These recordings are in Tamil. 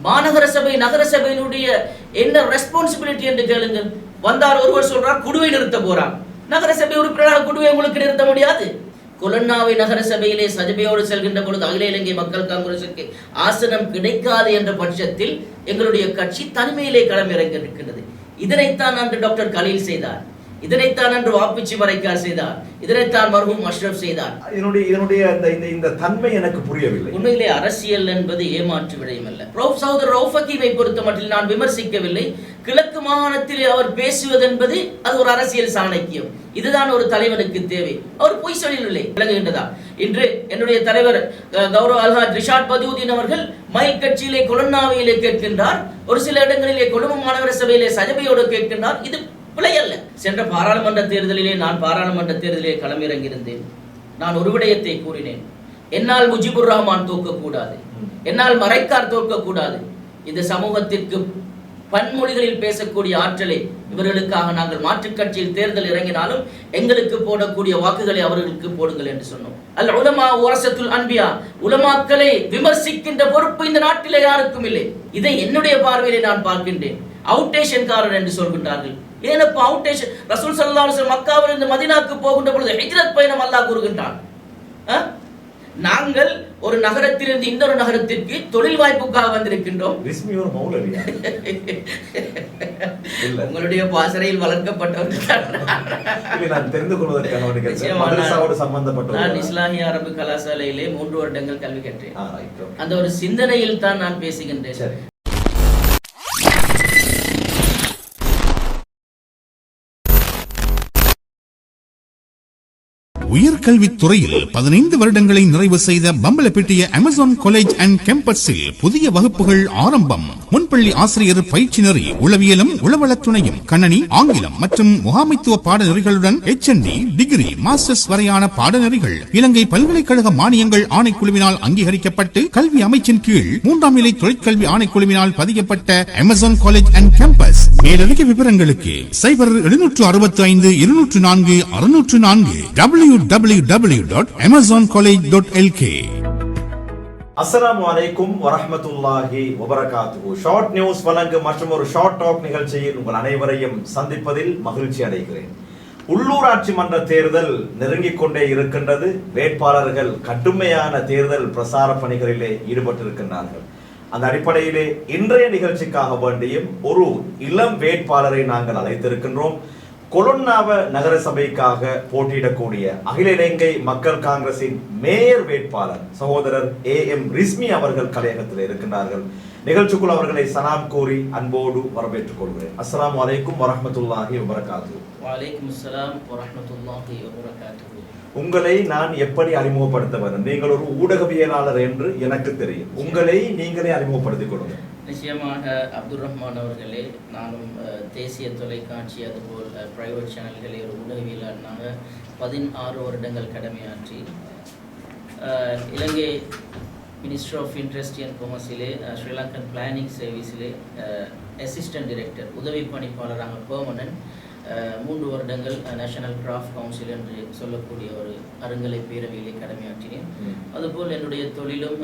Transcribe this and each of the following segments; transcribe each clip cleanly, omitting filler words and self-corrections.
மாநகர சபை நகர சபையினுடைய என்ன ரெஸ்பான்சிபிலிட்டி என்று கேளுங்கள். வந்தார் ஒருவர் சொல்றார் குடுவை நிறுத்த போறார். நகர சபை உறுப்பினராக குடுவை உங்களுக்கு நிறுத்த முடியாது. கொலன்னாவை நகர சபையிலே சஜபையோடு செல்கின்ற பொழுது அகில இலங்கை மக்கள் காங்கிரசுக்கு ஆசனம் கிடைக்காது என்ற பட்சத்தில் எங்களுடைய கட்சி தனிமையிலே களமிறங்க இருக்கின்றது. இதனைத்தான் அன்று டாக்டர் கலீல் செய்தார், இதனைத்தான் அன்று வாப்பிச்சி மரைக்கார் செய்தார், இதனைத்தான் மர்ஹூம் அஷ்ரப் செய்தார். இதனுடைய இந்த தன்மை எனக்கு புரியவில்லை. உண்மையிலே அரசியல் என்பது ஏமாற்று விடயம் அல்ல. சகோதரர் ரவுஃப் ஹக்கீமை பொறுத்த மட்டில் நான் விமர்சிக்கவில்லை. கிழக்கு மாகாணத்தில் அவர் பேசுவது என்பது அது ஒரு அரசியல் சாணக்கியம். இதுதான் ஒரு தலைவனுக்கு தேவை. அவர் பொய் சொல்லவில்லை, விளங்குகின்றதா? இன்று என்னுடைய தலைவர் கௌரவ அல்ஹாஜ் ரிஷாட் பதியுதீன் அவர்கள் மயில் கட்சியிலே கொலன்னாவையிலே கேட்கின்றார், ஒரு சில இடங்களிலே கொழும்பு மாநகர சபையிலே சஜபையோடு கேட்கின்றார். இது பிழை அல்ல. சென்ற பாராளுமன்ற தேர்தலிலே நான் பாராளுமன்ற தேர்தலிலே களமிறங்கியிருந்தேன். நான் ஒரு விடயத்தை கூறினேன், என்னால் முஜிபுர் ரஹ்மான் தோற்கக்கூடாது, என்னால் மரைக்கார் தோற்கக்கூடாது. இந்த சமூகத்திற்கு பன்மொழிகளில் பேசக்கூடிய ஆற்றலை இவர்களுக்காக நாங்கள் மாற்றுக் கட்சியில் தேர்தல் இறங்கினாலும் எங்களுக்கு போடக்கூடிய வாக்குகளை அவர்களுக்கு போடுங்கள் என்று சொன்னோம். அல் உலமா வரசத்துல் அன்பியா, உலமாக்களை விமர்சிக்கின்ற பொறுப்பு இந்த நாட்டிலே யாருக்கும் இல்லை. இதை என்னுடைய பார்வையிலே நான் பார்க்கின்றேன். அவுட்டேஷன்காரர் என்று சொல்கின்றார்கள். ஏனப்பா அவுட்டேஷன்? ரசூல் ஸல்லல்லாஹு அலைஹி வஸல்லம் மக்காவில் இருந்து மதீனாவுக்கு போகின்ற பொழுது ஹிஜ்ரத் பயணம் அல்லாஹ் கூறுகின்றான். நாங்கள் ஒரு நகரத்திலிருந்து இன்னொரு நகரத்திற்கு தொழில் வாய்ப்புக்காக வந்திருக்கின்றோம். உங்களுடைய பாசறையில் வளர்க்கப்பட்டவர்கள் நான் இஸ்லாமிய அரபு கலாசாலையிலே 3 வருடங்கள் கல்வி கற்றேன். அந்த ஒரு சிந்தனையில் தான் நான் பேசுகின்றேன். உயர்கல்வித்துறையில் 15 வருடங்களை நிறைவு செய்த பம்பலப்பிட்டிய அமேசான் காலேஜ் அண்ட் கேம்பஸில் புதிய வகுப்புகள் ஆரம்பம். முன்பள்ளி ஆசிரியர் பயிற்சி நெறி, உளவியலும் உளவளத்துணையும், கணனி, ஆங்கிலம் மற்றும் முகாமைத்துவ பாடநெறிகளுடன் HND, டிகிரி, மாஸ்டர்ஸ் வரையான பாடநெறிகள் இலங்கை பல்கலைக்கழக மானியங்கள் ஆணைக்குழுவினால் அங்கீகரிக்கப்பட்டு கல்வி அமைச்சின் கீழ் 3ஆம் நிலை தொழிற்கல்வி ஆணைக்குழுவினால் பதியப்பட்ட அமேசான் காலேஜ் அண்ட் கேம்பஸ். மேலதிக விவரங்களுக்கு 0765 204 604 www.amazoncollege.lk. அஸ்ஸலாமு அலைக்கும் வரஹ்மத்துல்லாஹி வபரகாத்துஹு. ஷார்ட் நியூஸ் வழங்கும் மற்றும் ஒரு ஷார்ட் டாக் நிகழ்ச்சியில் உங்கள் அனைவரையும் சந்திப்பதில் மகிழ்ச்சி அடைகிறேன். உள்ளூராட்சி மன்ற தேர்தல் நெருங்கிக் கொண்டே இருக்கின்றது. வேட்பாளர்கள் கடுமையான தேர்தல் பிரசார பணிகளிலே ஈடுபட்டிருக்கின்றார்கள். அந்த அடிப்படையிலே இன்றைய நிகழ்ச்சிக்காக வேண்டியும் ஒரு இளம் வேட்பாளரை நாங்கள் அழைத்திருக்கின்றோம். கொலன்னாவ நகர சபைக்காக போட்டியிடக்கூடிய அகில இலங்கை மக்கள் காங்கிரசின் மேயர் வேட்பாளர் சகோதரர் AM ரிஸ்மி அவர்கள் கலையகத்தில் இருக்கின்றார்கள். நிகழ்ச்சிக்குள் அவர்களை சலாம் கூறி அன்போடு வரவேற்றுக் கொள்கிறேன். அஸ்ஸலாமு அலைக்கும் வரஹ்மத்துல்லாஹி வபரகாத்துஹு. வலைக்கும் அஸ்ஸலாம் வரஹ்மத்துல்லாஹி வபரகாத்துஹு. உங்களை நான் எப்படி அறிமுகப்படுத்த வேண்டும்? நீங்கள் ஒரு ஊடகவியலாளர் என்று எனக்கு தெரியும். உங்களை நீங்களே அறிமுகப்படுத்திக் கொடுங்க. நிச்சயமாக அப்துல் ரஹ்மான் அவர்களே, நானும் தேசிய தொலைக்காட்சி அதுபோல் பிரைவேட் சேனல்களே ஒரு ஊடகவியலாளனாக 16 வருடங்கள் கடமையாற்றி இலங்கை மினிஸ்ட்ரி ஆஃப் இண்டஸ்ட்ரி அண்ட் கொமர்ஸிலே ஸ்ரீலங்கன் பிளானிங் சர்வீஸிலே அசிஸ்டன்ட் டைரக்டர் உதவி பணிப்பாளராக பெர்மனன்ட் 3 வருடங்கள் நேஷனல் கிராஃப்ட் கவுன்சில் என்று சொல்லக்கூடிய ஒரு அருங்கலை பேரவையிலே கடமையாற்றினேன். அதுபோல் என்னுடைய தொழிலும்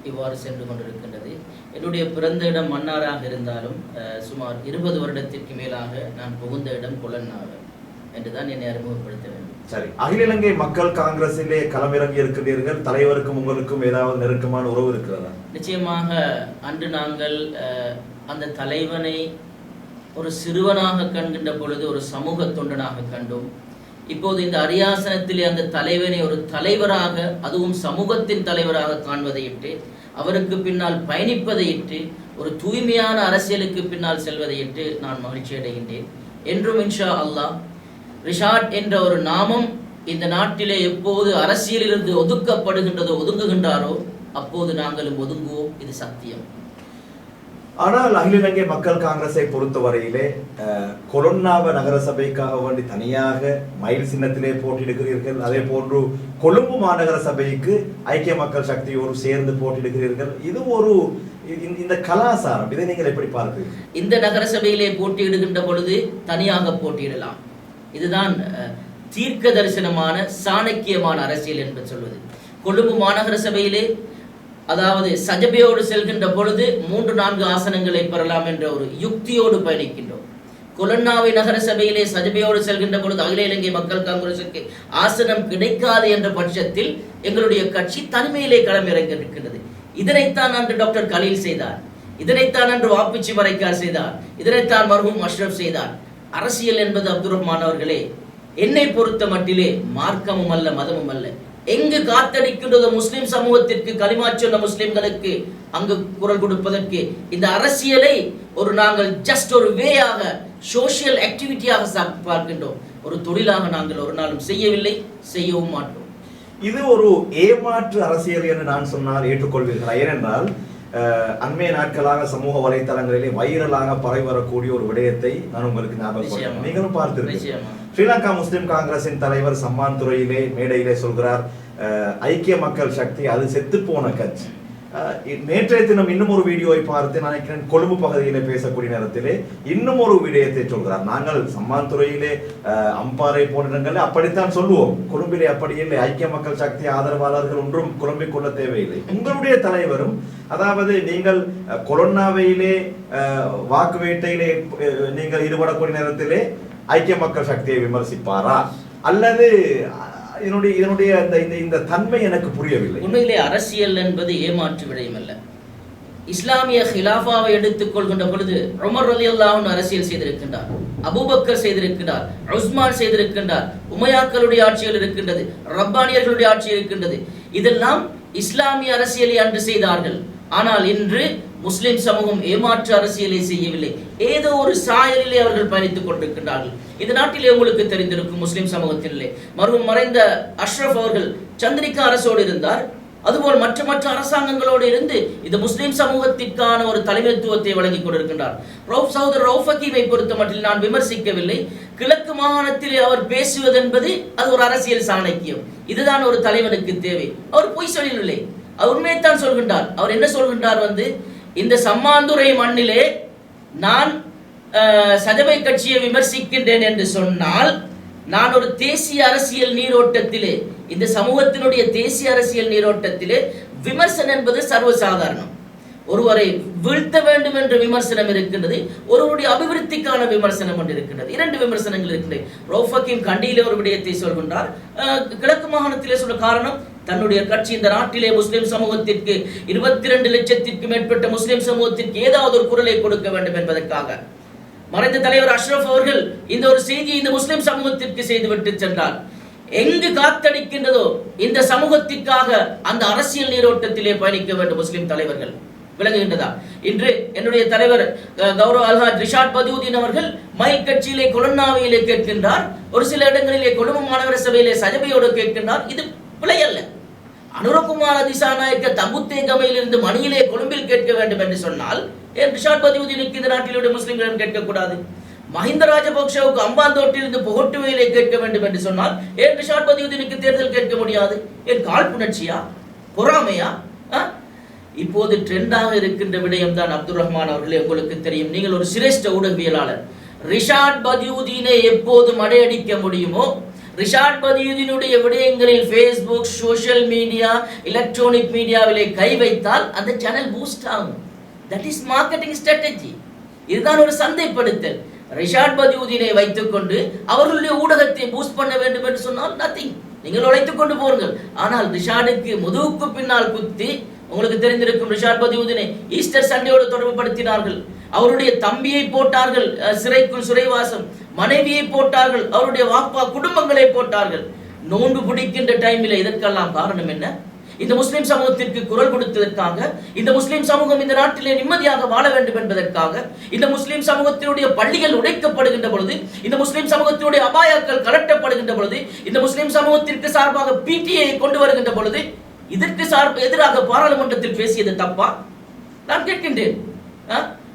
இவ்வாறு சென்று கொண்டிருக்கின்றது. என்னுடைய பிறந்த இடம் மன்னாராக இருந்தாலும் சுமார் 20 வருடத்திற்கு மேலாக நான் புகுந்த இடம் கொலன்னாவை என்றுதான் என்னை அறிமுகப்படுத்த வேண்டும். சரி, அகில இலங்கை மக்கள் காங்கிரஸிலே களமிறங்கி இருக்கிறீர்கள். தலைவருக்கும் உங்களுக்கும் ஏதாவது நெருக்கமான உறவு இருக்கிறதா? நிச்சயமாக அன்று நாங்கள் அந்த தலைவனை ஒரு சிறுவனாக கண்கின்ற பொழுது ஒரு சமூக தொண்டனாக கண்டோம். இப்போது இந்த அரியாசனத்திலே அந்த தலைவனை ஒரு தலைவராக, அதுவும் சமூகத்தின் தலைவராக காண்பதையிட்டு, அவருக்கு பின்னால் பயணிப்பதையிட்டு, ஒரு தூய்மையான அரசியலுக்கு பின்னால் செல்வதையிட்டு நான் மகிழ்ச்சி அடைகின்றேன். என்றும் இன்ஷா அல்லாஹ் ரிஷாட் என்ற ஒரு நாமம் இந்த நாட்டிலே எப்போது அரசியலிலிருந்து ஒதுங்குகின்றாரோ அப்போது நாங்களும் ஒதுங்குவோம். இது சத்தியம். ஆனால் அகில இலங்கை மக்கள் காங்கிரஸை பொறுத்தவரையிலே கொலன்னாவ நகர சபைக்காக வேண்டி தனியாக மயில் சின்னத்திலே போட்டியிடுகிறீர்கள். அதே போன்று கொழும்பு மாநகர சபைக்கு ஐக்கிய மக்கள் சக்தியோடு சேர்ந்து போட்டியிடுகிறீர்கள். இது ஒரு இந்த கலாச்சாரம், இதை நீங்கள் எப்படி பார்க்கிறீர்கள்? இந்த நகர சபையிலே போட்டியிடுகின்ற பொழுது தனியாக போட்டியிடலாம். இதுதான் தீர்க்க தரிசனமான சாணக்கியமான அரசியல் என்று சொல்வது. கொழும்பு மாநகர சபையிலே அதாவது சஜபையோடு செல்கின்ற பொழுது 3-4 ஆசனங்களை பெறலாம் என்ற ஒரு யுக்தியோடு பயணிக்கின்றோம். கொலன்னாவை நகர சபையிலே சஜபையோடு செல்கின்ற பொழுது அகில இலங்கை மக்கள் காங்கிரசுக்கு ஆசனம் கிடைக்காது என்ற பட்சத்தில் எங்களுடைய கட்சி தனிமையிலே களமிறங்க இருக்கின்றது. இதனைத்தான் அன்று டாக்டர் கலீல் செய்தார், இதனைத்தான் அன்று வாப்பிச்சி மரைக்கார் செய்தார், இதனைத்தான் மர்ஹூம் அஷ்ரப் செய்தார். அரசியல் என்பது அப்துல் ரஹ்மான் அவர்களே, என்னை பொறுத்த மட்டிலே மார்க்கமும் அல்ல மதமும் அல்ல. எங்கு காத்தடிக்கின்றதோ முஸ்லிம் சமூகத்திற்கு களிமா சொன்ன முஸ்லிம்களுக்கு அங்கு குரல் கொடுப்பதற்கு இந்த அரசியலை நாங்கள் ஜஸ்ட் ஒரு வேயாக சோசியல் ஆக்டிவிட்டியாக பார்க்கின்றோம். ஒரு தொழிலாக நாங்கள் ஒரு நாளும் செய்யவில்லை, செய்யவும் மாட்டோம். இது ஒரு ஏமாற்று அரசியல் என்று நான் சொன்னால் ஏற்றுக்கொள்வீர்களா? ஏனென்றால் அண்மைய நாட்களாக சமூக வலைத்தளங்களிலே வைரலாக பரவி வரக்கூடிய ஒரு விடயத்தை நான் உங்களுக்கு ஞாபகம், நீங்களும் பார்த்திருக்கீங்க. ஸ்ரீலங்கா முஸ்லிம் காங்கிரசின் தலைவர் சம்மான் துறையிலே மேடையிலே சொல்கிறார், ஐக்கிய மக்கள் சக்தி அது செத்து போன கட்சி. நேற்றைய தினம் இன்னும் ஒரு வீடியோவை பார்த்து நினைக்கிறேன், கொழும்பு பகுதியிலே பேசக்கூடிய நேரத்திலே இன்னும் ஒரு விடயத்தை சொல்கிறார். நாங்கள் சம்மான் துறையிலே அம்பாறை போன்ற இடங்களில் அப்படித்தான் சொல்லுவோம், கொழும்பிலே அப்படி இல்லை. ஐக்கிய மக்கள் சக்தி ஆதரவாளர்கள் ஒன்றும் குழம்பிக் கொள்ள தேவையில்லை. உங்களுடைய தலைவரும், அதாவது நீங்கள் கொரோனாவிலே வாக்கு வேட்டையிலே நீங்கள் ஈடுபடக்கூடிய நேரத்திலே ஐக்கிய மக்கள் சக்தியை விமர்சிப்பாரா, அல்லது இதனுடைய இந்த தன்மை எனக்கு புரியவில்லை. உண்மையிலே அரசியல் என்பது ஏமாற்று விடயம் அல்ல. இஸ்லாமிய ஹிலாஃபாவை எடுத்துக் கொள்கின்ற பொழுது உமர் ரலியல்லாஹு அன்ஹு அரசியல் செய்திருக்கின்றார், அபூபக்கர் செய்திருக்கின்றார், உஸ்மான் செய்திருக்கின்றார், உமையாக்களுடைய ஆட்சிகள் இருக்கின்றது, ரப்பானியர்களுடைய ஆட்சி இருக்கின்றது. இதெல்லாம் இஸ்லாமிய அரசியலை அன்று செய்தார்கள். ஆனால் இன்று முஸ்லிம் சமூகம் ஏமாற்று அரசியலை செய்யவில்லை, ஏதோ ஒரு சாயலிலே அவர்கள் பயணித்துக் கொண்டிருக்கின்றார்கள். இந்த நாட்டிலே உங்களுக்கு தெரிந்திருக்கும், முஸ்லிம் சமூகத்திலே மறுபடியும் மறைந்த அஷ்ரப் அவர்கள் சந்திரிகா அரசோடு இருந்தார். அதுபோல் மற்ற அரசாங்கங்களோடு இருந்து இந்த முஸ்லிம் சமூகத்திற்கான ஒரு தலைமைத்துவத்தை வழங்கிக் கொண்டிருக்கின்றார். சகோதரர் ரவுஃப் ஹக்கீமை பொறுத்த மட்டில் நான் விமர்சிக்கவில்லை. கிழக்கு மாகாணத்திலே அவர் பேசுவது என்பது அது ஒரு அரசியல் சாணக்கியம். இதுதான் ஒரு தலைவனுக்கு தேவை. அவர் பொய் சொல்லவில்லை, அவர் உண்மையைத்தான் சொல்கின்றார். அவர் என்ன சொல்கின்றார், இந்த சம்மாந்துறை மண்ணிலே நான் சஜபை கட்சியை விமர்சிக்கின்றேன் என்று சொன்னால், நான் ஒரு தேசிய அரசியல் நீரோட்டத்திலே, இந்த சமூகத்தினுடைய தேசிய அரசியல் நீரோட்டத்திலே விமர்சனம் என்பது சர்வசாதாரணம். ஒருவரை வீழ்த்த வேண்டும் என்ற விமர்சனம் இருக்கின்றது, ஒருவருடைய அபிவிருத்திக்கான விமர்சனம் ஒன்று இருக்கின்றது. 2 விமர்சனங்கள் இருக்கின்றன. ரவுஃப் ஹக்கீம் கண்டியிலே ஒரு விடயத்தை சொல்கின்றார், கிழக்கு மாகாணத்திலே சொல்ல காரணம், தன்னுடைய கட்சி இந்த நாட்டிலே முஸ்லிம் சமூகத்திற்கு 22 லட்சத்திற்கும் மேற்பட்ட முஸ்லிம் சமூகத்திற்கு ஏதாவது ஒரு குரலை கொடுக்க வேண்டும் என்பதற்காக. மறைந்த தலைவர் அஷ்ரப் அவர்கள் இந்த ஒரு செய்தியை இந்த முஸ்லிம் சமூகத்திற்கு செய்துவிட்டு சென்றார். எங்கு காத்தடிக்கின்றதோ இந்த சமூகத்திற்காக அந்த அரசியல் நீரோட்டத்திலே பயணிக்க வேண்டும் முஸ்லிம் தலைவர்கள். விளங்குகின்றதா? இன்று என்னுடைய தலைவர் கௌரவ அல்ஹாஜ் ரிஷாட் பதியுதீன் அவர்கள் மயில் கட்சியிலே கொலன்னாவிலே கேட்கின்றார், ஒரு சில இடங்களிலே கொழும்பு மாநகர சபையிலே சஜபையோடு கேட்கின்றார். இது பிழை அல்ல. அனுரகுமார திசாநாயக்க தம்புத்தேகமையிலிருந்து மணியிலே கொழும்பில் கேட்க வேண்டும் என்று சொன்னால் ஏன் ரிஷாட் பதியுதீனுக்கு இந்த நாட்டிலுடைய முஸ்லிம்களிடம் கேட்கக்கூடாது? மஹிந்த ராஜபக்ஷவுக்கு அம்பாந்தோட்டிலிருந்து புகட்டுவையிலே கேட்க வேண்டும் என்று சொன்னால் ஏன் ரிஷாட் பதியுதீனுக்கு தேர்தல் கேட்க முடியாது? ஏன் காழ்ப்புணர்ச்சியா, பொறாமையா? இப்போது ட்ரெண்டாக இருக்கின்ற விடயம் தான் அப்துல் ரஹ்மான் அவர்களே, உங்களுக்கு தெரியும், நீங்கள் ஒரு சிரேஷ்ட ஊடகவியலாளர். ரிஷாட் பதியுதீனை எப்போது மடையடிக்க முடியுமோ, ரிஷாட் பதியுதீனுடைய விடயங்களில் ஃபேஸ்புக், சோஷியல் மீடியா, எலக்ட்ரானிக் மீடியாவிலே கை வைத்தால் அந்த சேனல் பூஸ்ட் ஆகும். That is marketing strategy. இதுதான் ஒரு சந்தைப்படுத்தல். ரிஷாட் பதியுதீனை வைத்துக் கொண்டு அவர்களுடைய ஊடகத்தை பூஸ்ட் பண்ண வேண்டும் என்று சொன்னால் நத்திங், நீங்கள் உழைத்துக் கொண்டு போங்கள். ஆனால் ரிஷாடுக்கு முதுகுக்கு பின்னால் குத்தி, உங்களுக்கு தெரிந்திருக்கும், ரிஷாட் பதியுதீனை ஈஸ்டர் சண்டையோடு தொடர்பு படுத்தினார்கள். அவருடைய தம்பியை போட்டார்கள் சிறைக்குள், சிறைவாசம். மனைவியை போட்டார்கள், அவருடைய வாப்பா குடும்பங்களை போட்டார்கள். நோன்பு பிடிக்கின்ற டைமில் இதற்கெல்லாம் காரணம் என்ன? இந்த முஸ்லிம் சமூகத்திற்கு குரல் கொடுத்ததற்காக, இந்த முஸ்லிம் சமூகம் இந்த நாட்டிலே நிம்மதியாக வாழ வேண்டும் என்பதற்காக, இந்த முஸ்லிம் சமூகத்தினுடைய பள்ளிகள் உடைக்கப்படுகின்ற பொழுது, இந்த முஸ்லிம் சமூகத்தினுடைய அபாயாக்கள் கலட்டப்படுகின்ற பொழுது, இந்த முஸ்லிம் சமூகத்திற்கு சார்பாக பிடிஐ கொண்டு வருகின்ற பொழுது, இதற்கு எதிராக பாராளுமன்றத்தில் பேசியது தப்பா? நான் கேட்கின்றேன்.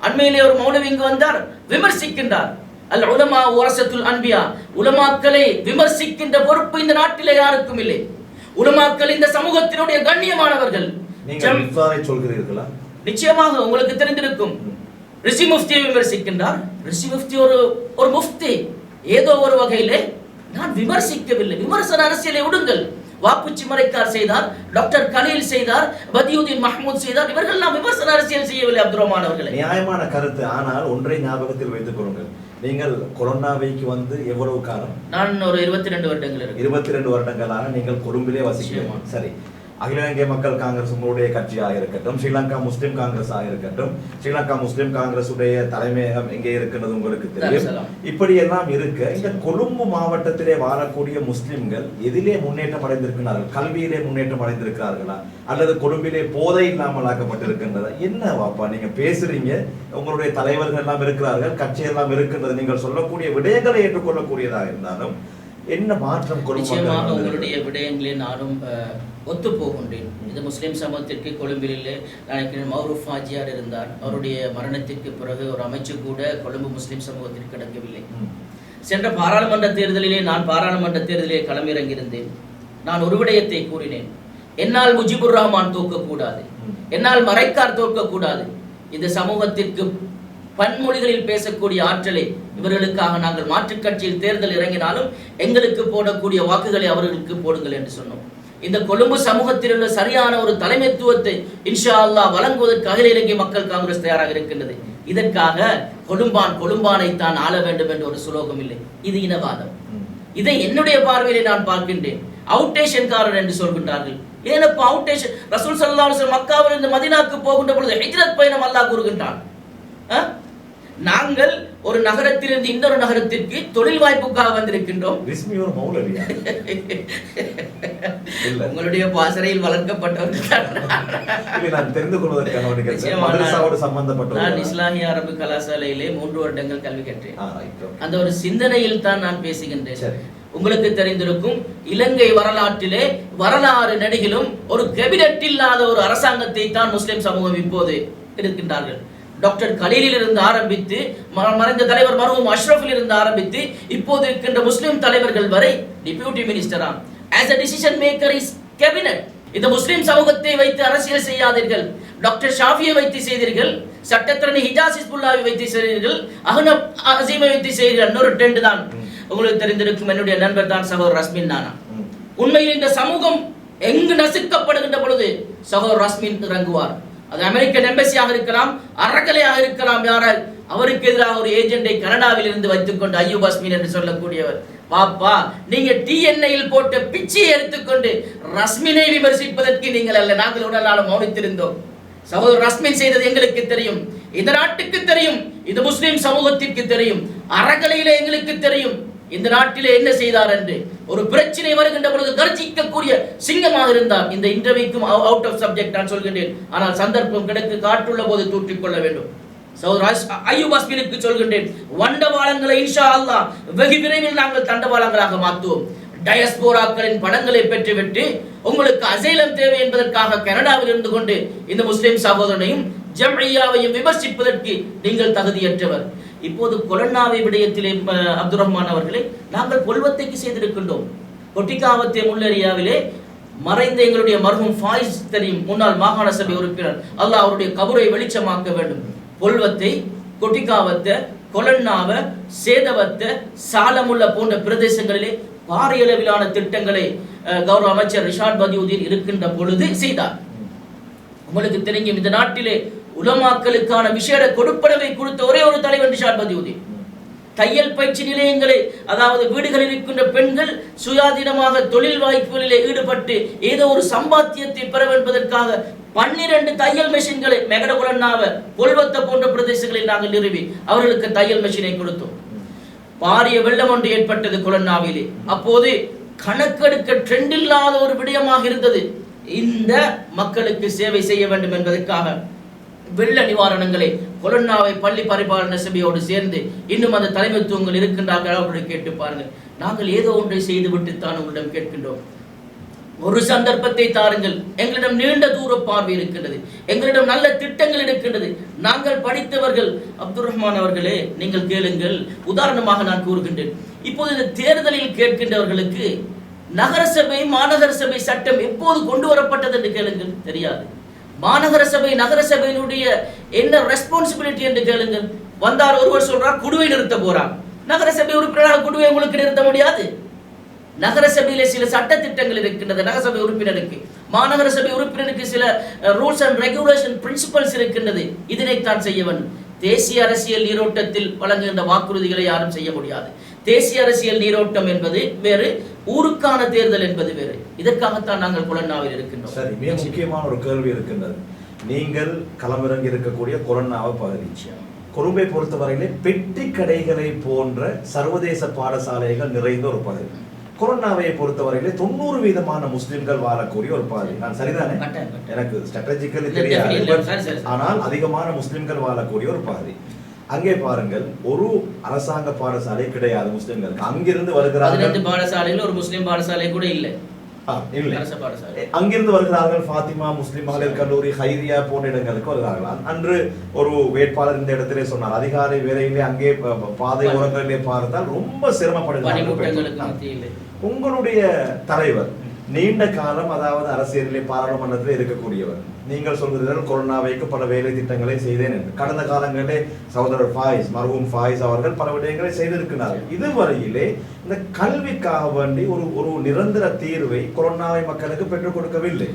அண்மையிலே ஒரு மௌலவி இங்கு வந்தார், விமர்சிக்கின்றார். அல் உலமா வரசத்துல் அன்பியா, உலமாக்களை விமர்சிக்கின்ற பொறுப்பு இந்த நாட்டிலே யாருக்கும் இல்லை. உலமாக்கள் இந்த சமூகத்தினுடைய கண்ணியமானவர்கள். சொல்கிறீர்களா? நிச்சயமாக உங்களுக்கு தெரிந்திருக்கும், ரிஷி முஃப்தியை விமர்சிக்கின்றார். ரிஷி முஃப்தி ஒரு முஃப்தி. ஏதோ ஒரு வகையிலே நான் விமர்சிக்கவில்லை, விமர்சன அரசியலை விடுங்கள். வாப்புச்சி மரைக்கார் செய்தார், டாக்டர் கலீல் செய்தார், பதியுதீன் மஹ்மூத் செய்தார். இவர்கள் எல்லாம் விமர்சன அரசியல் செய்யவில்லை அப்துல் ரஹ்மான் அவர்களே. நியாயமான கருத்து. ஆனால் ஒன்றை ஞாபகத்தில் வைத்துக் கொள்ளுங்கள், நீங்கள் கொரோனாவைக்கு வந்து எவ்வளவு காலம்? நான் ஒரு 22 வருடங்கள் 22 வருடங்களாக நீங்கள் கொழும்பிலே வசிக்கிறீர்கள். சரி, அகில இலங்கை மக்கள் காங்கிரஸ் உங்களுடைய கட்சியாக இருக்கட்டும், ஸ்ரீலங்கா முஸ்லிம் காங்கிரஸ் ஆக இருக்கட்டும், ஸ்ரீலங்கா முஸ்லிம் காங்கிரஸ் உடைய தலைமையகம் எங்கே இருக்கிறது உங்களுக்கு தெரியும். இப்படி எல்லாம் இருக்க இந்த கொழும்பு மாவட்டத்திலே வாழக்கூடிய முஸ்லிம்கள் எதிலே முன்னேற்றம் அடைந்திருக்கிறார்கள்? கல்வியிலே முன்னேற்றம் அடைந்திருக்கிறார்களா, அல்லது கொழும்பிலே போதை இல்லாமல் ஆக்கப்பட்டிருக்கின்றதா? என்ன வாப்பா நீங்க பேசுறீங்க? உங்களுடைய தலைவர்கள் எல்லாம் இருக்கிறார்கள், கட்சி எல்லாம் இருக்கின்றது, நீங்கள் சொல்லக்கூடிய விடயங்களை ஏற்றுக்கொள்ளக்கூடியதாக இருந்தாலும் என்ன மாற்றம்? நிச்சயமாக உங்களுடைய விடயங்களே நானும் ஒத்து போகின்றேன். இது முஸ்லிம் சமூகத்திற்கு கொழும்பிலே நினைக்கிறேன் மௌரூப் ஹாஜியார் இருந்தார். அவருடைய மரணத்திற்கு பிறகு ஒரு அமைச்சு கூட கொழும்பு முஸ்லிம் சமூகத்திற்கு கிடைக்கவில்லை. சென்ற பாராளுமன்ற தேர்தலிலே நான் பாராளுமன்ற தேர்தலிலே களமிறங்கியிருந்தேன். நான் ஒரு விடயத்தை கூறினேன், என்னால் முஜிபுர் ரஹ்மான் தோற்கக்கூடாது, என்னால் மரைக்கார் தோற்கக்கூடாது. இந்த சமூகத்திற்கு பன்மொழிகளில் பேசக்கூடிய ஆற்றலை இவர்களுக்காக நாங்கள் மாற்றுக் கட்சியில் தேர்தல் இறங்கினாலும் எங்களுக்கு போடக்கூடிய வாக்குகளை அவர்களுக்கு போடுங்கள் என்று சொன்னோம். இந்த கொழும்பு சமூகத்தில் உள்ள சரியான ஒரு தலைமைத்துவத்தை இன்ஷா அல்லாஹ் வழங்குவதற்கு அகில இலங்கை மக்கள் காங்கிரஸ் தயாராக இருக்கின்றது. இதற்காக கொழும்பானை தான் ஆள வேண்டும் என்ற ஒரு சுலோகம் இல்லை. இது இனவாதம். இதை என்னுடைய பார்வையிலே நான் பார்க்கின்றேன். அவுட்டேஷன்காரர் என்று சொல்கின்றார்கள். ஏனப்பா அவுட்டேஷன்? ரசூல் ஸல்லல்லாஹு அலைஹி வஸல்லம் மக்காவிலிருந்து மதீனாவுக்கு போகின்ற பொழுது ஹிஜ்ரத் பயணம் அல்லாஹ் கூறுகின்றான். நாங்கள் ஒரு நகரத்திலிருந்து இன்னொரு நகரத்திற்கு தொழில் வாய்ப்புக்காக வந்திருக்கின்றோம். உங்களுடைய பாசறையில் வளர்க்கப்பட்டவர்கள் நான் இஸ்லாமிய அரபு கலாசாலையிலே 3 வருடங்கள் கல்வி கற்றேன். அந்த ஒரு சிந்தனையில் தான் நான் பேசுகின்றேன். உங்களுக்கு தெரிந்திருக்கும், இலங்கை வரலாற்றிலே வரலாறு நடிகிலும் ஒரு கேபினெட் இல்லாத ஒரு அரசாங்கத்தை தான் முஸ்லிம் சமூகம் இப்போது இருக்கின்றார்கள். டாக்டர் கலீலில் இருந்து ஆரம்பித்து மறைந்த தலைவர் மர்ஹூம் அஷ்ரஃபில் இருந்து ஆரம்பித்து இப்போது இருக்கின்ற முஸ்லிம் தலைவர்கள் வரை டிப்யூட்டி மினிஸ்டரா as a decision maker is cabinet. இந்த முஸ்லிம் சமூகத்தை வைத்து அரசியல் செய்யாதீர்கள். டாக்டர் ஷாஃபியை வைத்து செய்தீர்கள், சட்டத்தரணி ஹிஜாஸ் ஹிஸ்புல்லாவை வைத்து செய்தீர்கள், அஹ்னப் அஸீமை வைத்து செய்தீர்கள். இன்னொரு ட்ரெண்ட் தான் உங்களுக்கு தெரிந்திருக்கும், என்னுடைய நண்பர் தான் சகோதரர் ரஸ்மின் நானா. உண்மையில் இந்த சமூகம் எங்கு நசுக்கப்படுகின்ற பொழுது சகோதரர் ரஸ்மின் இறங்குவார். அது அமெரிக்கன் எம்பசியாக இருக்கலாம், அறக்கலையாக இருக்கலாம். யாரால் அவருக்கு எதிராக ஒரு ஏஜெண்டை கனடாவில் இருந்து வைத்துக் கொண்டு அய்யூப் அஸ்மின் என்று சொல்லக்கூடியவர், பாப்பா நீங்க டிஎன்ஏயில் போட்ட பிச்சையை எடுத்துக்கொண்டு ரஸ்மினை விமர்சிப்பதற்கு நீங்கள் அல்ல, நாங்கள் உடனாலும் மௌனித்திருந்தோம். சகோதரர் ரஸ்மின் செய்தது எங்களுக்கு தெரியும், இந்த நாட்டுக்கு தெரியும், இந்த முஸ்லிம் சமூகத்திற்கு தெரியும், அறக்கலையில எங்களுக்கு தெரியும் இந்த நாட்டிலே என்ன செய்தார் என்று. ஒரு பிரச்சனை வருகின்ற பொழுது கர்ஜிக்கக்கூடிய சிங்கமாக இருந்தார். இந்த இன்டர்வியூக்கும் அவுட் ஆஃப் சப்ஜெக்ட் நான் சொல்கின்றேன், ஆனால் சந்தர்ப்பம் கிடைத்து காற்றுள்ள போது தூற்றிக்கொள்ள வேண்டும். சகோதரர் அய்யூப் அஸ்மினுக்கு சொல்கின்றேன், வண்டவாளங்களை இன்ஷா அல்லாஹ் வெகு விரைவில் நாங்கள் தண்டவாளங்களாக மாற்றுவோம். டயஸ்போராக்களின் படங்களை பெற்றுவிட்டு உங்களுக்கு அசைலம் தேவை என்பதற்காக கனடாவில் இருந்து கொண்டு இந்த முஸ்லிம் சகோதரனையும் ஜம்இய்யாவையும் விமர்சிப்பதற்கு நீங்கள் தகுதியற்றவர். இப்போது கொலன்னாவை விடயத்திலே அப்துல் ரஹ்மான் அவர்களை நாங்கள் கொல்வத்தைக்கு செய்திருக்கின்றோம். கொட்டிக்காவத்தை முள்ளேரியாவிலே மறைந்த எங்களுடைய மர்ஹூம் ஃபாயிஸ் தெரியும், முன்னாள் மாகாண சபை உறுப்பினர், அல்லாஹ் அவருடைய கபரை வெளிச்சமாக்க வேண்டும். பொல்வத்தை, கொட்டிக்காவத்தை, கொலன்னாவை, சேதவத்தை, சாலமுள்ள போன்ற பிரதேசங்களிலே பாரியளவிலான திட்டங்களை கௌரவ அமைச்சர் ரிஷாட் பதியுதீன் இருக்கின்ற பொழுது செய்தார். உங்களுக்கு தெரியும், இந்த நாட்டிலே உலமாக்களுக்கான விசேட கொடுப்பனவை கொடுத்த ஒரே ஒரு தலைவர் ரிஷாட் பதியுதீன். தையல் பயிற்சி நிலையங்களை, அதாவது வீடுகளில் இருக்கின்ற பெண்கள் சுயாதீனமாக தொழில் வாய்ப்புகளிலே ஈடுபட்டு ஏதோ ஒரு சம்பாத்தியத்தை பெற என்பதற்காக 12 தையல் மெஷின்களை மெகடகுலன்னாவ கொல்வத்த போன்ற பிரதேசங்களில் நாங்கள் நிறுவி அவர்களுக்கு தையல் மெஷினை கொடுத்தோம். பாரிய வெள்ளம் ஒன்று ஏற்பட்டது கொலன்னாவிலே. அப்போது கணக்கெடுக்க ட்ரெண்ட் இல்லாத ஒரு விடயமாக இருந்தது. இந்த மக்களுக்கு சேவை செய்ய வேண்டும் என்பதற்காக வெள்ள நிவாரணங்களை கொலன்னாவை பள்ளி பரிபாலன சபையோடு சேர்ந்து இன்னும் அந்த தலைமைத்துவங்கள் இருக்கின்றார்கள், அவர்களை கேட்டு பாருங்கள். நாங்கள் ஏதோ ஒன்றை செய்து விட்டுத்தான் உங்களிடம் கேட்கின்றோம். ஒரு சந்தர்ப்பத்தை தாருங்கள். எங்களிடம் நீண்ட தூர பார்வை இருக்கின்றது, எங்களிடம் நல்ல திட்டங்கள் இருக்கின்றது, நாங்கள் படித்தவர்கள். அப்துல் ரஹ்மான் அவர்களே, நீங்கள் கேளுங்கள். உதாரணமாக நான் கூறுகின்றேன், இப்போது இந்த தேர்தலில் கேட்கின்றவர்களுக்கு நகரசபை மாநகர சபை சட்டம் எப்போது கொண்டு வரப்பட்டது என்று கேளுங்கள், தெரியாது. மாநகர சபை நகர சபையினுடைய என்ன ரெஸ்பான்சிபிலிட்டி என்று கேளுங்கள். வந்தார் ஒருவர் சொல்றார் குடுவை நிறுத்த போறார். நகர சபை உறுப்பினராக குடுவை உங்களுக்கு நிறுத்த முடியாது. நகர சபையிலே சில சட்ட திட்டங்கள் இருக்கின்றது. நகரசபை உறுப்பினருக்கு, மாநகர சபை உறுப்பினருக்கு சில ரூல்ஸ் அண்ட் ரெகுலேஷன் பிரின்சிபல்ஸ் இருக்கின்றது. இதனைத்தான் செய்ய வேண்டும். தேசிய அரசியல் நீரோட்டத்தில் வழங்குகின்ற வாக்குறுதிகளை யாரும் செய்ய முடியாது. தேசிய அரசியல் நீரோட்டம் என்பது வேறு, ஊருக்கான தேர்தல் என்பது வேறு. இதற்காகத்தான் நாங்கள் கொலன்னாவில் இருக்கின்றோம். சரி, மிக முக்கியமான ஒரு கேள்வி இருக்கின்றது. நீங்கள் களமிறங்கி இருக்கக்கூடிய கொலன்னாவை பகுதி, கொழும்பை பொறுத்தவரையிலே பெட்டி கடைகளை போன்ற சர்வதேச பாடசாலைகள் நிறைந்த ஒரு பகுதி. கொரோனாவை பொறுத்தவரையிலே 90% முஸ்லிம்கள் வாழக்கூடிய ஒரு பகுதி. நான் சரிதானே? எனக்கு ஸ்ட்ராட்டஜிக்கலி தெரியாது, ஆனால் அதிகமான முஸ்லிம்கள் வாழக்கூடிய ஒரு பகுதி. அங்கே பாருங்கள், ஒரு அரசாங்க பாடசாலை கிடையாது முஸ்லிம்களுக்கு. அங்கிருந்து வருகிறார்கள் பாடசாலையில் ஒரு முஸ்லிம் பாடசாலை கூட இல்லை. அங்கிருந்து வருகிறார்கள் ஃபாத்திமா முஸ்லிம் மகளிர் கல்லூரி, ஹைரியா போன்ற இடங்களுக்கு வருகிறார்கள். அன்று ஒரு வேட்பாளர் இந்த இடத்திலே சொன்னார், அதிகாலை வேளையிலே அங்கே பாதை ஓரங்களிலே பார்த்தால் ரொம்ப சிரமப்படுகிறார்கள். உங்களுடைய தலைவர் நீண்ட காலம், அதாவது அரசியலிலே பாராளுமன்றத்தில் இருக்கக்கூடியவர், நீங்கள் சொல்கிறீர்கள் கொரோனாவைக்கு பல வேலை திட்டங்களை செய்தேன் என்று. கடந்த காலங்களிலே சகோதரர் ஃபாயிஸ், மர்ஹூம் ஃபாயிஸ் அவர்கள் பல விடயங்களை செய்திருக்கிறார்கள். இதுவரையிலே இந்த கல்விக்காக வேண்டி ஒரு நிரந்தர தீர்வை கொரோனாவை மக்களுக்கு பெற்றுக் கொடுக்கவில்லை.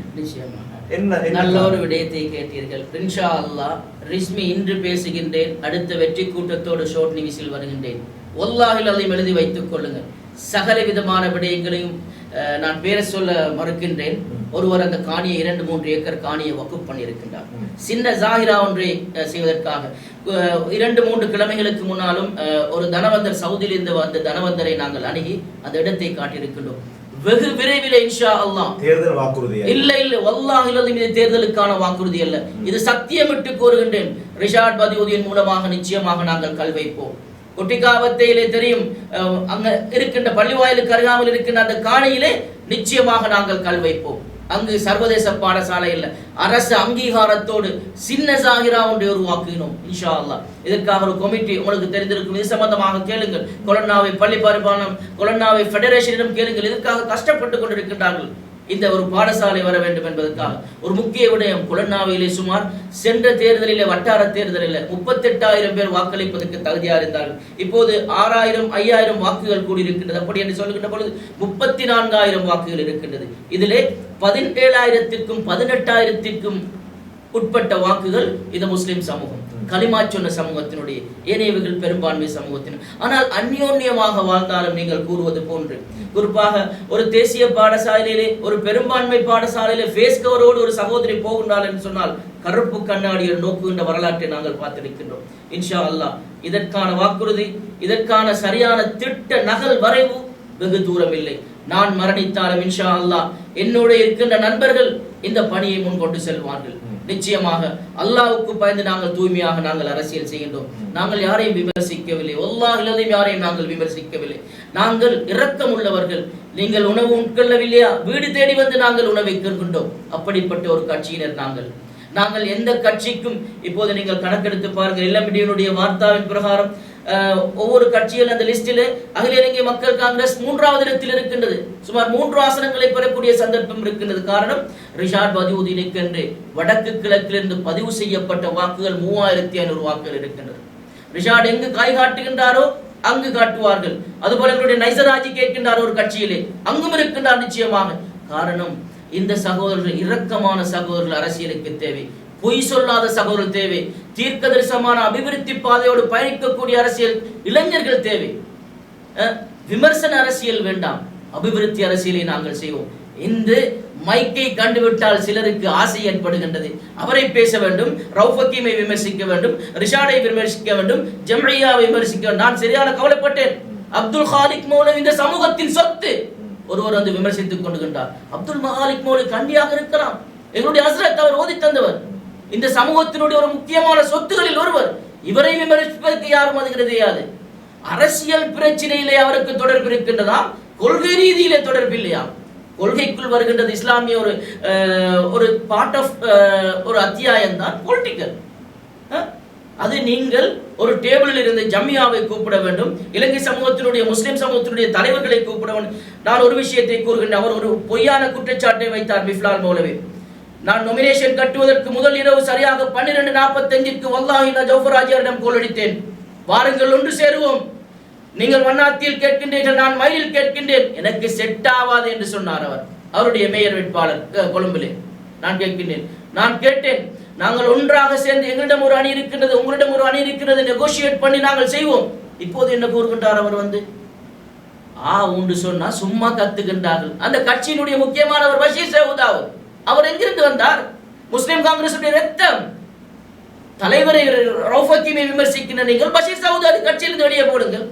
என்ன நல்ல ஒரு விடயத்தை கேட்டீர்கள். இன்ஷா அல்லாஹ் ரிஸ்மி இன்று பேசுகின்றேன், அடுத்த வெற்றி கூட்டத்தோடு ஷோர்ட் நியூஸில் வருகின்றேன். வல்லாஹில் அதையும் எழுதி வைத்துக் கொள்ளுங்கள். சகல விதமான விடயங்களையும் நான் பேர சொல்ல மறுக்கின்றேன். ஒருவர் அந்த காணியை 2-3 ஏக்கர் காணியை வக்குப் பண்ணியிருக்கின்றார். சின்ன ஜாகிரா ஒன்றை செய்வதற்காக 2-3 கிழமைகளுக்கு முன்னாலும் ஒரு தனவந்தர், சவுதியிலிருந்து வந்த தனவந்தரை நாங்கள் அணுகி அந்த இடத்தை காட்டியிருக்கின்றோம். வெகு விரைவில் இன்ஷா அல்லாஹ் தேர்தல் வாக்குறுதி இல்ல வல்லாஹி இது தேர்தலுக்கான வாக்குறுதி அல்ல, இது சத்தியமிட்டு கூறுகின்றேன். ரிஷாட் பதியுதீன் மூலமாக நிச்சயமாக நாங்கள் கல் வைப்போம். கொட்டிக்காவத்தையிலே தெரியும், அங்க இருக்கின்ற பள்ளிவாயிலுக்கு அருகாமல் இருக்கின்ற அந்த காணியிலே நிச்சயமாக நாங்கள் கல் வைப்போம். அங்கு சர்வதேச பாடசாலை இல்ல, அரசு அங்கீகாரத்தோடு சின்ன ஜாகிரா ஒன்றை உருவாக்கினோம் இன்ஷா அல்லாஹ். இதற்காக ஒரு கமிட்டி உங்களுக்கு தெரிந்திருக்கும், இது சம்பந்தமாக கேளுங்கள். கொலன்னாவை பள்ளி பரிபாலனம், கொலன்னாவை ஃபெடரேஷனிடம் கேளுங்கள். இதற்காக கஷ்டப்பட்டு கொண்டிருக்கின்றார்கள். இந்த ஒரு பாடசாலை வர வேண்டும் என்பதற்காக ஒரு முக்கிய விடயம். கொலன்னாவிலே சுமார் சென்ற தேர்தலிலே, வட்டார தேர்தலில் 38,000 பேர் வாக்களிப்பதற்கு தகுதியாக இருந்தார்கள். இப்போது 6,000-5,000 வாக்குகள் கூடியிருக்கின்றது. அப்படி என்று சொல்லுகின்ற பொழுது 34,000 வாக்குகள் இருக்கின்றது. இதிலே 17,000-க்கும் 18,000-க்கும் உட்பட்ட வாக்குகள் இந்த முஸ்லிம் சமூகம், களிமா சொன்ன சமூகத்தினுடைய, ஏனையவர்கள் பெரும்பான்மை சமூகத்தின். ஆனால் அந்யோன்யமாக வாழ்ந்தாலும் நீங்கள் கூறுவது போன்று, குறிப்பாக ஒரு தேசிய பாடசாலையிலே, ஒரு பெரும்பான்மை பாடசாலையிலே ஃபேஸ் கவரோடு ஒரு சகோதரி போகின்றாள் என்று சொன்னால் கருப்பு கண்ணாடியில் நோக்குகின்ற வரலாற்றை நாங்கள் பார்த்திருக்கின்றோம். இன்ஷா அல்லாஹ் இதற்கான வாக்குறுதி, இதற்கான சரியான திட்ட நகல் வரைவு வெகு தூரம் இல்லை. நான் மரணித்தாலும் இன்ஷா அல்லாஹ் என்னோட இருக்கின்ற நண்பர்கள் இந்த பணியை முன்கொண்டு செல்வார்கள். நிச்சயமாக அல்லாஹ்வுக்கு பயந்து நாங்கள் தூய்மையாக நாங்கள் அரசியல் செய்கின்றோம். நாங்கள் யாரையும் விமர்சிக்கவில்லை, வல்லாஹில் யாரையும் நாங்கள் விமர்சிக்கவில்லை. நாங்கள் இரக்கம் உள்ளவர்கள். நீங்கள் உணவு உட்கொள்ளவில்லையா, வீடு தேடி வந்து நாங்கள் உணவை கேட்கின்றோம். அப்படிப்பட்ட ஒரு கட்சியினர் நாங்கள் எந்த கட்சிக்கும் இப்போது நீங்கள் கணக்கெடுத்து பாருங்கள். எல்எம்டியினுடைய வார்த்தாவின் பிரகாரம் ஒவ்வொரு கட்சியில் அந்த லிஸ்டில் அகில இலங்கை மக்கள் காங்கிரஸ் 3வது இடத்தில் இருக்கின்றது. சுமார் 3 ஆசனங்களை பெறக்கூடிய சந்தர்ப்பம் இருக்கின்றது. காரணம், ரிஷாட் பதியுதீனுக்கு என்று வடக்கு கிழக்கிலிருந்து பதிவு செய்யப்பட்ட வாக்குகள் 3,500 வாக்குகள் இருக்கின்றது. ரிஷாட் எங்கு காய் காட்டுகின்றாரோ அங்கு காட்டுவார்கள். அதுபோல எங்களுடைய நைசராஜி கேட்கின்றார் ஒரு கட்சியிலே, அங்கும் இருக்கின்றார் நிச்சயமாக. காரணம், இந்த சகோதரர்கள் இரக்கமான சகோதரர்கள் அரசியலுக்கு தேவை. பொய் சொல்லாத சகோதரர்கள் தேவை. தீர்க்கதரிசனமான அபிவிருத்தி பாதையோடு பயணிக்கக்கூடிய அரசியல் இளைஞர்கள் தேவை. விமர்சன அரசியல் வேண்டாம், அபிவிருத்தி அரசியலை நாங்கள் செய்வோம். இந்த மைக்கை கண்டுவிட்டால் சிலருக்கு ஆசை ஏற்படுகின்றது. அவரை பேச வேண்டும், ரவுஃப் ஹக்கீமை விமர்சிக்க வேண்டும், ரிஷாடை விமர்சிக்க வேண்டும், ஜம்இய்யாவை விமர்சிக்க வேண்டும். நான் சரியான கவலைப்பட்டேன். அப்துல் ஹாலிக் மௌலவி இந்த சமூகத்தின் சொத்து. ஒருவர் வந்து விமர்சித்துக் கொண்டுகின்றார். அப்துல் ஹாலிக் மௌலவி கண்டியாக இருக்கலாம், எங்களுடைய ஹஸ்ரத், அவர் ஓதி தந்தவர், இந்த சமூகத்தினுடைய ஒரு முக்கியமான சொத்துகளில் ஒருவர். இவரை விமர்சிப்பதற்கு யாரும் அது கிடையாது. அரசியல் பிரச்சனையிலே அவருக்கு தொடர்பு இருக்கின்றதா, கொள்கை ரீதியிலே தொடர்பு இல்லையா? கொள்கைக்குள் வருகின்றது இஸ்லாமிய ஒரு பார்ட் ஆஃப் ஒரு அத்தியாயம் தான் பொலிட்டிக்கல். அது நீங்கள் ஒரு டேபிளில் இருந்து ஜம்மியாவை கூப்பிட வேண்டும், இலங்கை சமூகத்தினுடைய முஸ்லிம் சமூகத்தினுடைய தலைவர்களை கூப்பிட வேண்டும். நான் ஒரு விஷயத்தை கூறுகின்றேன். அவர் ஒரு பொய்யான குற்றச்சாட்டை வைத்தார் பிஃப்லால் மௌலவி. நான் நொமினேஷன் கட்டுவதற்கு முதல் இரவு சரியாக 12:45 வல்லாஹி நான் ஜௌஃபர் ஆஜியாரிடம் கோல் அடித்தேன். வாருங்கள் ஒன்று சேருவோம், நீங்கள் வண்ணாத்தியில் கேட்கின்றீர்கள், நான் மயிலில் கேட்கின்றேன், எனக்கு செட் ஆகாது என்று சொன்னார் அவருடைய மேயர் வேட்பாளர் கொழும்பிலே. நான் கேட்டேன், நாங்கள் ஒன்றாக சேர்ந்து எங்களிடம் ஒரு அணி இருக்கின்றது, உங்களிடம் ஒரு அணி இருக்கிறது, நெகோசியேட் பண்ணி நாங்கள் செய்வோம். இப்போது என்ன கூறுகின்றார் அவர் உண்டு சொன்னா சும்மா கத்துகின்றார்கள். அந்த கட்சியினுடைய முக்கியமானவர் பஷீர் சவுதாவ், அவர் எங்கிருந்து வந்தார்? முஸ்லிம் காங்கிரசுடைய ரத்தம். தலைவரை ரவுஃப் ஹக்கீமை விமர்சிக்கின்ற நீங்கள் பஷீர் சவுதாவை கட்சியிலிருந்து வெளியே போடுங்கள்.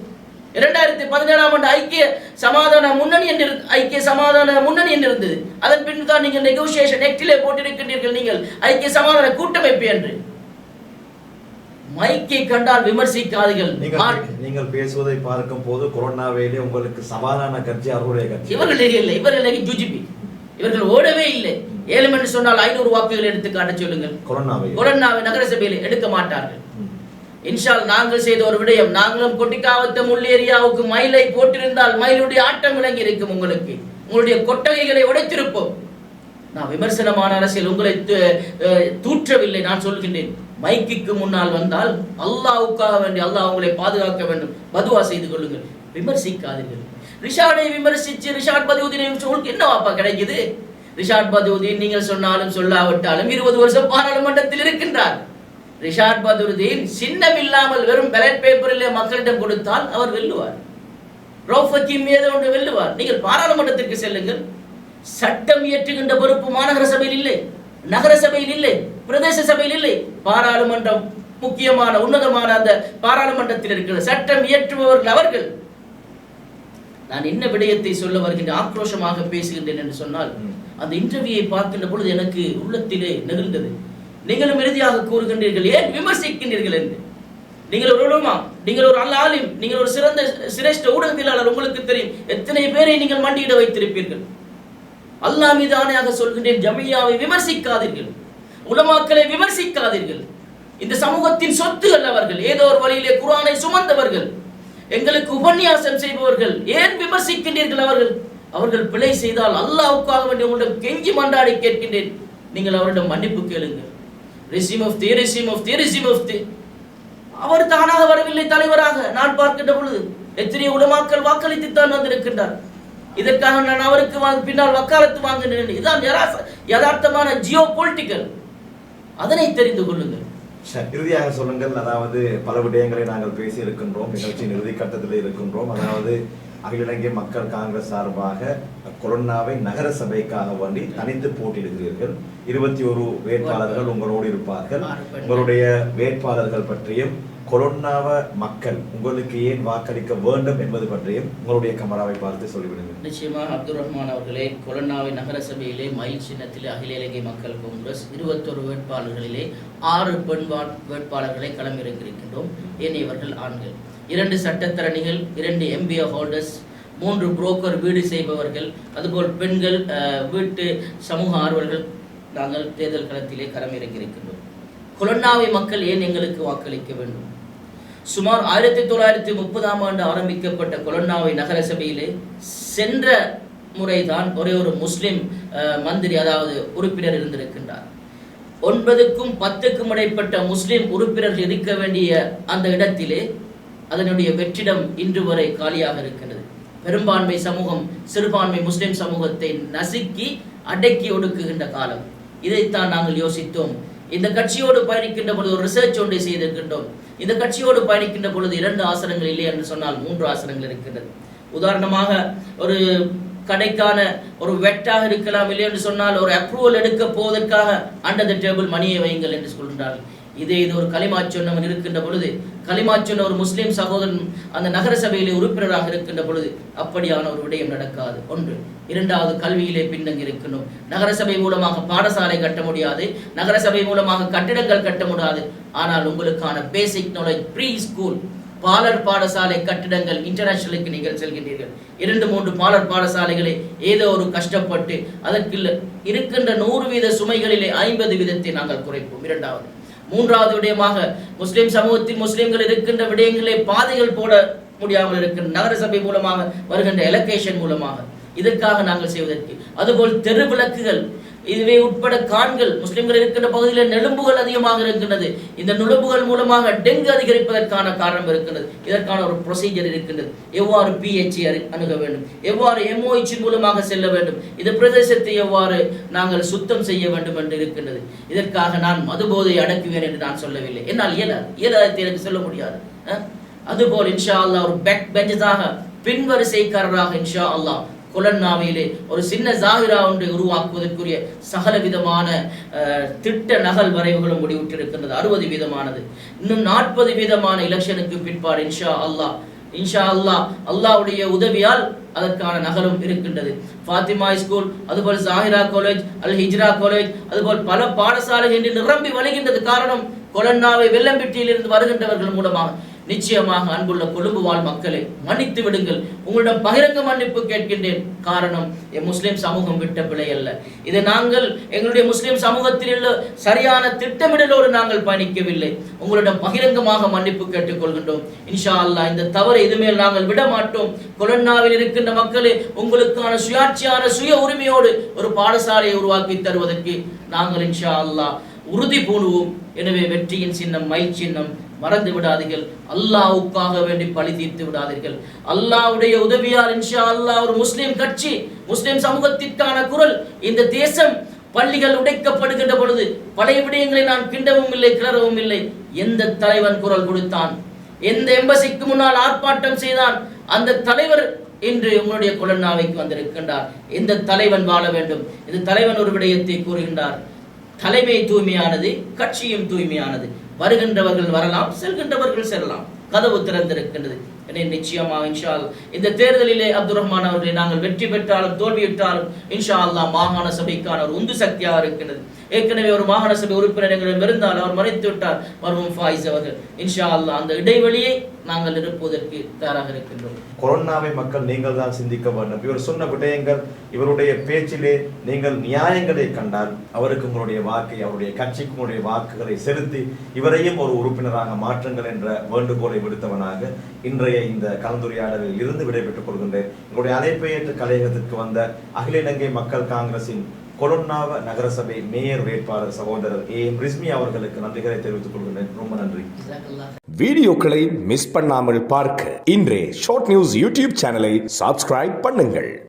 2017ஆம் ஆண்டு ஐக்கிய சமாதான முன்னணி என்று இருந்தது. அதன் பின் தான் நீங்கள் நெகோசியேஷன் ஆக்டிலே போட்டிருக்கின்றீர்கள், நீங்கள் ஐக்கிய சமாதான கூட்டமைப்பு என்று. மைக்கை கண்டால் விமர்சிக்காதீர்கள். நீங்கள் பேசுவதை பார்க்கும் போது கொரோனாவிலே உங்களுக்கு சமாதான கட்சி அவருடைய கட்சி. இவர்கள் ஜுஜிபி, இவர்கள் ஓடவே இல்லை. 7 என்று சொன்னால் 500 வாக்குகள் எடுத்து காட்ட சொல்லுங்கள். கொரோனாவை நகரசபையில் எடுக்க மாட்டார்கள். இன்ஷால் நாங்கள் செய்த ஒரு விடயம், நாங்களும் கொட்டிக்காவத்த முள்ளேரியாவுக்கு மயிலை போட்டிருந்தால் மயிலுடைய ஆட்டம் விளங்கி இருக்கும். உங்களுடைய கொட்டகைகளை உடைத்திருப்போம். நான் விமர்சனமான அரசியல் உங்களை தூற்றவில்லை. நான் சொல்கின்றேன், மைக்கு முன்னால் வந்தால் அல்லாஹ்வுக்காக வேண்டி, அல்லாஹ் உங்களை பாதுகாக்க வேண்டும், பதுவா செய்து கொள்ளுங்கள், விமர்சிக்காதீர்கள். ரிஷாடை விமர்சிச்சு ரிஷாட் பதியுதீனை உங்களுக்கு என்ன வாப்பா கிடைக்குது? ரிஷாட் பதியுதீன் நீங்கள் சொன்னாலும் சொல்லாவிட்டாலும் 20 வருஷம் பாராளுமன்றத்தில் இருக்கின்றார். ரிஷாட் பதியுதீன் சின்னம் இல்லாமல் வெறும் பேலட் பேப்பரிலே மக்களிடம் கொடுத்தால் அவர் வெல்லுவார். ரவுஃப் ஹக்கீம் மீது ஒன்று வெல்லுவார். நீங்கள் பாராளுமன்றத்திற்கு செல்லுங்கள். சட்டம் இயற்றுகின்ற பொறுப்பு மாநகர சபையில் இல்லை, நகர சபையில் இல்லை, பிரதேச சபையில் இல்லை. பாராளுமன்றம் முக்கியமான உன்னதமான அந்த பாராளுமன்றத்தில் இருக்கிற சட்டம் இயற்றுபவர்கள் அவர்கள். நான் என்ன விடயத்தை சொல்ல வருகின்ற ஆக்ரோஷமாக பேசுகின்றேன் என்று சொன்னால், அந்த இன்டர்வியூவை பார்க்கின்ற பொழுது எனக்கு உள்ளத்திலே நெகிழ்ந்தது. நீங்களும் இறுதியாக கூறுகின்றீர்கள், ஏன் விமர்சிக்கின்றீர்கள் என்று. நீங்கள் ஒரு உலமா, நீங்கள் ஒரு ஆலிம், நீங்கள் ஒரு சிரேஷ்ட ஊடகவியலாளர். உங்களுக்கு தெரியும் எத்தனை பேரை நீங்கள் மண்டியிட வைத்திருப்பீர்கள். அல்லாஹ் மீது ஆணையாக சொல்கின்றேன், ஜமியாவை விமர்சிக்காதீர்கள், உலமாக்களை விமர்சிக்காதீர்கள். இந்த சமூகத்தின் சொத்துகள் அவர்கள். ஏதோ ஒரு வழியிலே குர்ஆனை சுமந்தவர்கள், எங்களுக்கு உபன்யாசம் செய்பவர்கள். ஏன் விமர்சிக்கின்றீர்கள்? அவர்கள் பிழை செய்தால் அல்லாஹ்வுக்காக வேண்டி உங்களிடம் கெஞ்சி மன்றாடி கேட்கின்றேன், நீங்கள் அவரிடம் மன்னிப்பு கேளுங்கள். அவர் தானாக வரவில்லை தலைவராக. நான் பார்க்கின்ற பொழுது எத்தனை உலமாக்கள் வாக்களித்துத்தான் வந்திருக்கின்றார். இதற்காக நான் அவருக்கு பின்னால் வக்காலத்து வாங்கினேன். இதுதான் யதார்த்தமான ஜியோ பொலிட்டிக்கல். அதனை தெரிந்து கொள்ளுங்கள். இறுதியாக சொல்லுங்கள். அதாவது பல விடயங்களை நாங்கள் பேசி இருக்கின்றோம், நிகழ்ச்சியின் இறுதி கட்டத்தில் இருக்கின்றோம். அதாவது அகில இலங்கை மக்கள் காங்கிரஸ் சார்பாக கொரோனாவை நகர சபைக்காக வேண்டி தனித்து போட்டியிடுகிறீர்கள். 21 வேட்பாளர்கள் உங்களோடு இருப்பார்கள். உங்களுடைய வேட்பாளர்கள் பற்றியும் கொரோனாவை மக்கள் உங்களுக்கு ஏன் வாக்களிக்க வேண்டும் என்பது பற்றியும் உங்களுடைய கமராவை பார்த்து சொல்லிவிடுங்கள். நிச்சயமாக அப்துல் ரஹ்மான் அவர்களே, கொரோனாவை நகர சபையிலே மயில் சின்னத்திலே அகில இலங்கை மக்கள் காங்கிரஸ் 21 வேட்பாளர்களிலே 6 பெண் வேட்பாளர்களை களமிறங்கியிருக்கின்றோம். ஏனையவர்கள் ஆண்கள். 2 சட்டத்தரணிகள், 2 MBA ஹோல்டர்ஸ், 3 புரோக்கர், வீடு செய்பவர்கள், அதுபோல் பெண்கள், வீட்டு சமூக ஆர்வலர்கள் நாங்கள் தேர்தல் களத்திலே களமிறங்கியிருக்கின்றோம். கொரோனாவை மக்கள் ஏன் எங்களுக்கு வாக்களிக்க வேண்டும்? சுமார் 1930ஆம் ஆண்டு ஆரம்பிக்கப்பட்ட கொரோனாவை நகர சபையிலே சென்ற முறைதான் ஒரே ஒரு முஸ்லிம் மந்திரி, அதாவது உறுப்பினர் இருந்திருக்கின்றார். 9க்கும் 10க்கும் இடைப்பட்ட முஸ்லிம் உறுப்பினர்கள் இருக்க வேண்டிய அந்த இடத்திலே அதனுடைய வெற்றிடம் இன்று வரை காலியாக இருக்கிறது. பெரும்பான்மை சமூகம் சிறுபான்மை முஸ்லிம் சமூகத்தை நசுக்கி அடக்கி ஒடுக்குகின்ற காலம். இதைத்தான் நாங்கள் யோசித்தோம். இந்த கட்சியோடு பயணிக்கின்ற பொழுது ஒரு ரிசர்ச் ஒன்றை செய்திருக்கின்றோம். இந்த கட்சியோடு பயணிக்கின்ற பொழுது 2 ஆசனங்கள் இல்லை என்று சொன்னால் 3 ஆசனங்கள் இருக்கின்றது. உதாரணமாக ஒரு கடைக்கான ஒரு வெட்டாக இருக்கலாம், இல்லை என்று சொன்னால் ஒரு அப்ரூவல் எடுக்க போவதற்காக அண்டர் த டேபிள் மணியை வையுங்கள் என்று சொல்கின்றார்கள். இது ஒரு களிமா சொன்னவன் இருக்கின்ற பொழுது, களிமா சொன்ன ஒரு முஸ்லிம் சகோதரன் அந்த நகர சபையிலே உறுப்பினராக இருக்கின்ற பொழுது அப்படியான ஒரு விடயம் நடக்காது. 1. 2வது, கல்வியிலே பின்னங்கி இருக்கணும். நகர சபை மூலமாக பாடசாலை கட்ட முடியாது, நகர சபை மூலமாக கட்டிடங்கள் கட்ட முடியாது. ஆனால் உங்களுக்கான பேசிக் நாலேஜ், ப்ரீ ஸ்கூல், பாலர் பாடசாலை கட்டிடங்கள், இன்டர்நேஷனலுக்கு நீங்கள் செல்கின்றீர்கள். 2-3 பாலர் பாடசாலைகளை ஏதோ ஒரு கஷ்டப்பட்டு அதற்கு இருக்கின்ற 100% சுமைகளிலே 50% நாங்கள் குறைப்போம். 2வது. 3வது விடயமாக முஸ்லிம் சமூகத்தில் முஸ்லிம்கள் இருக்கின்ற விடயங்களே பாதைகள் போட முடியாமல் இருக்கின்ற நகர சபை மூலமாக வருகின்ற எலோகேஷன் மூலமாக இதற்காக நாங்கள் செய்வதற்கு, அதுபோல் தெரு விளக்குகள் இதுவே உட்பட கான்கள் முஸ்லிம்கள் இருக்கின்ற பகுதியில் நெலும்புகள் அதிகமாக இருக்கின்றது. இந்த நுளம்புகள் மூலமாக டெங்கு அதிகரிப்பதற்கான காரணம் இருக்கின்றது. இதற்கான ஒரு ப்ரொசீஜர் இருக்கின்றது. எவ்வாறு பிஹெச்சி அணுக வேண்டும், எவ்வாறு MOH மூலமாக செல்ல வேண்டும், இந்த பிரதேசத்தை எவ்வாறு நாங்கள் சுத்தம் செய்ய வேண்டும் என்று இருக்கின்றது. இதற்காக நான் மதுபோதை அடக்குவேன் என்று நான் சொல்லவில்லை. என்னால் இயலாதத்தை எனக்கு சொல்ல முடியாது. அதுபோல் இன்ஷா அல்லாஹ் ஒரு பேக் பெஞ்சஸாக பின்வரிசைக்காரராக இன்ஷா அல்லாஹ் கொலன்னாவிலே ஒரு சின்ன ஜாகிரா ஒன்றை உருவாக்குவதற்குரிய சகல விதமான திட்ட நகல் வரைவுகளும் முடிவுற்றிருக்கின்றது. 60 வீதமானது. இன்னும் 40 வீதமான எலெக்ஷனுக்கு பிற்பாடு இன்ஷா அல்லாஹ் அல்லாஹ்வுடைய உதவியால் அதற்கான நகலும் இருக்கின்றது. ஃபாத்திமா ஸ்கூல், அதுபோல் ஜாகிரா காலேஜ், அல் ஹிஜ்ரா காலேஜ், அதுபோல் பல பாடசாலை என்று நிரம்பி வழிகின்றது. காரணம் கொலன்னாவை வெள்ளம்பிட்டியிலிருந்து வருகின்றவர்கள் மூலமாக. நிச்சயமாக அன்புள்ள கொழும்பு வாழ் மக்களை மன்னித்து விடுங்கள். உங்களிடம் பகிரங்க மன்னிப்பு கேட்கின்றேன். காரணம் முஸ்லிம் சமூகம் விட்ட பிழை அல்ல. இதை நாங்கள் எங்களுடைய முஸ்லிம் சமூகத்தில் உள்ள சரியான திட்டமிடலோடு நாங்கள் பயணிக்கவில்லை. உங்களிடம் பகிரங்கமாக மன்னிப்பு கேட்டுக்கொள்கின்றோம். இன்ஷா அல்லாஹ் இந்த தவறை இதுமேல் நாங்கள் விட மாட்டோம். கொலன்னாவில் இருக்கின்ற மக்களே, உங்களுக்கான சுயாட்சியான சுய உரிமையோடு ஒரு பாடசாலையை உருவாக்கி தருவதற்கு நாங்கள் இன்ஷா அல்லாஹ் உறுதி பூணுவோம். எனவே வெற்றியின் சின்னம் மயில் சின்னம் மறந்து விடாதீர்கள். அல்லாஹ்வுக்காக வேண்டி பழி தீர்த்து விடாதீர்கள். அல்லாஹ்வுடைய உதவியால் இன்ஷா அல்லாஹ் ஒரு முஸ்லிம் கட்சி, முஸ்லிம் சமூகத்திற்கான குரல். இந்த தேசம் பள்ளிகள் உடைக்கப்படுகின்ற பொழுது பழைய விடயங்களை நான் கிண்டவும் இல்லை, கிளறவும் இல்லை. எந்த தலைவன் குரல் கொடுத்தான், எந்த எம்பசிக்கு முன்னால் ஆர்ப்பாட்டம் செய்தான், அந்த தலைவர் இன்று உங்களுடைய கொலன்னாவைக்கு வந்திருக்கின்றார். எந்த தலைவன் வாழ வேண்டும்? இந்த தலைவன் ஒரு விடயத்தை கூறுகின்றார். தலைமை தூய்மையானது, கட்சியும் தூய்மையானது. வருகின்றவர்கள் வரலாம், செல்கின்றவர்கள் செல்லலாம். கதவு திறந்திருக்கின்றது. நிச்சயமாக இன்ஷா அல்லாஹ் இந்த தேர்தலிலே அப்துல் ரஹ்மான் அவர்களை நாங்கள் வெற்றி பெற்றாலும் தோல்வியிட்டாலும் இன்ஷா அல்லாஹ் மாகாண சபைக்கான ஒரு உந்து சக்தியாக இருக்கின்றது. ஏற்கனவே ஒரு மாகாண சபை உறுப்பினர் எங்களிடம் இருந்தால் அவர் மறைத்து விட்டார், மர்ஹூம் ஃபாயிஸ் அவர்கள். இன்ஷா அல்லாஹ் அந்த இடைவெளியை நாங்கள் நிரப்புவதற்கு தயாராக இருக்கின்றோம். கொரோனாவை மக்கள் நீங்கள் தான் சிந்திக்க வேண்டும். இவர் சொன்ன விடயங்கள், இவருடைய பேச்சிலே நீங்கள் நியாயங்களை கண்டால் அவருக்கு உங்களுடைய வாக்கை, அவருடைய கட்சிக்கு உங்களுடைய வாக்குகளை செலுத்தி இவரையும் ஒரு உறுப்பினராக மாற்றுங்கள் என்ற வேண்டுகோளை விடுத்தவனாக இன்றைய இந்த கலந்துரையாடலில் இருந்து விடைபெற்றுக் கொள்கின்றேன். உங்களுடைய அழைப்பை ஏற்று கலையகத்திற்கு வந்த அகில இலங்கை மக்கள் காங்கிரசின் கொலன்னாவ நகரசபை மேயர் வேட்பாளர் சகோதரர் AM ரிஸ்மி அவர்களுக்கு நன்றிகளை தெரிவித்துக் கொள்கின்றேன். ரொம்ப நன்றி. வீடியோக்களை மிஸ் பண்ணாமல் பார்க்க இன்றே ஷார்ட் நியூஸ் யூடியூப் சேனலை சப்ஸ்கிரைப் பண்ணுங்கள்.